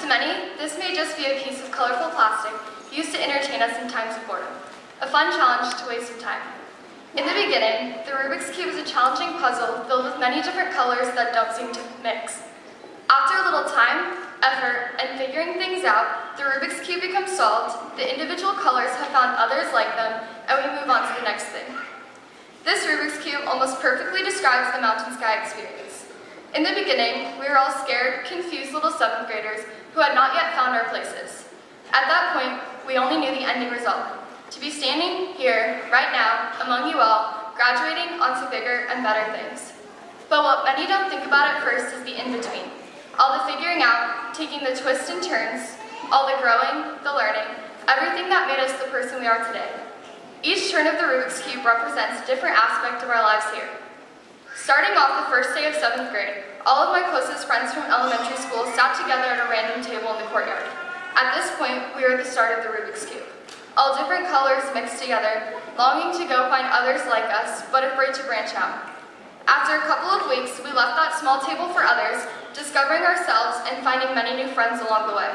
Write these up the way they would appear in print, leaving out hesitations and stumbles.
To many, this may just be a piece of colorful plastic used to entertain us in times of boredom, a fun challenge to waste some time. In the beginning, the Rubik's Cube is a challenging puzzle filled with many different colors that don't seem to mix. After a little time, effort, and figuring things out, the Rubik's Cube becomes solved, the individual colors have found others like them, and we move on to the next thing. This Rubik's Cube almost perfectly describes the Mountain Sky experience. In the beginning, we were all scared, confused little 7th graders who had not yet found our places. At that point, we only knew the ending result: to be standing here, right now, among you all, graduating onto bigger and better things. But what many don't think about at first is the in-between. All the figuring out, taking the twists and turns, all the growing, the learning, everything that made us the person we are today. Each turn of the Rubik's Cube represents a different aspect of our lives here. Starting off the first day of 7th grade, all of my closest friends from elementary school sat together at a random table in the courtyard. At this point, we were at the start of the Rubik's Cube. All different colors mixed together, longing to go find others like us, but afraid to branch out. After a couple of weeks, we left that small table for others, discovering ourselves and finding many new friends along the way.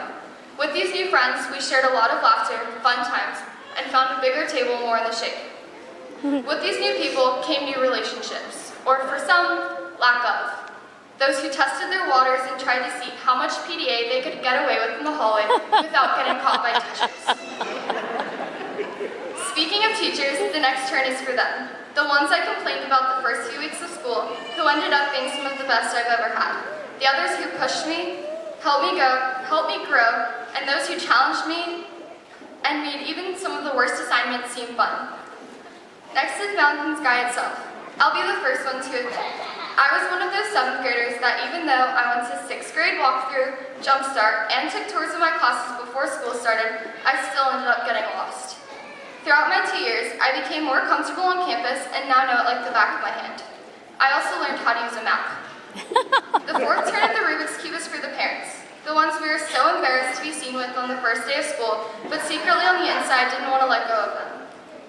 With these new friends, we shared a lot of laughter, fun times, and found a bigger table more in the shade. With these new people came new relationships, or for some, lack of. Those who tested their waters and tried to see how much PDA they could get away with in the hallway without getting caught by teachers. Speaking of teachers, the next turn is for them. The ones I complained about the first few weeks of school, who ended up being some of the best I've ever had. The others who pushed me, helped me grow, and those who challenged me and made even some of the worst assignments seem fun. Next is Mountain Sky itself. I'll be the first one to admit. I was one of those 7th graders that even though I went to 6th grade walkthrough, Jumpstart, and took tours of my classes before school started, I still ended up getting lost. Throughout my 2 years, I became more comfortable on campus and now know it like the back of my hand. I also learned how to use a map. The 4th turn of the Rubik's Cube is for the parents, the ones we were so embarrassed to be seen with on the first day of school, but secretly on the inside didn't want to let go of them.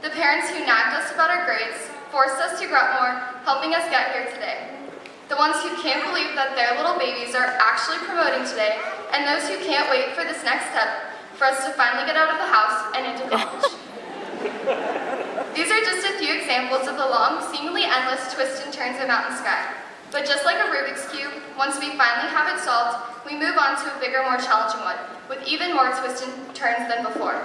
The parents who nagged us about our grades, forced us to grunt more, helping us get here today. The ones who can't believe that their little babies are actually promoting today, and those who can't wait for this next step, for us to finally get out of the house and into college. These are just a few examples of the long, seemingly endless twists and turns of Mountain Sky. But just like a Rubik's Cube, once we finally have it solved, we move on to a bigger, more challenging one, with even more twists and turns than before.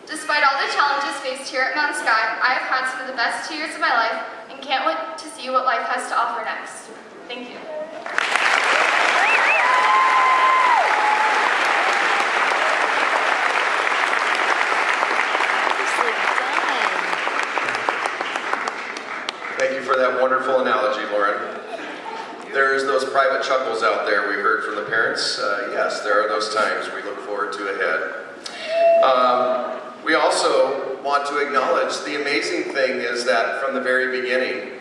Despite all the challenges faced here at Mountain Sky, I have had some of the best 2 years of my life and can't wait to see what life has to offer next. Thank you. Thank you for that wonderful analogy, Lauren. There's those private chuckles out there we heard from the parents. Yes, there are those times we look forward to ahead. We also want to acknowledge the amazing thing is that from the very beginning,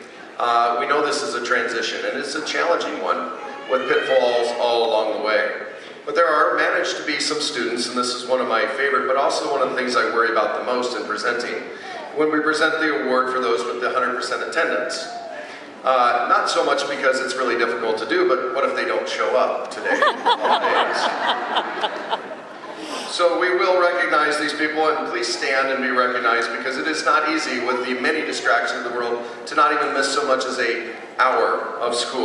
we know this is a transition, and it's a challenging one with pitfalls all along the way. But there are managed to be some students, and this is one of my favorite, but also one of the things I worry about the most in presenting, when we present the award for those with the 100% attendance. Not so much because it's really difficult to do, but what if they don't show up today? So we will recognize these people, and please stand and be recognized, because it is not easy with the many distractions of the world to not even miss so much as an hour of school.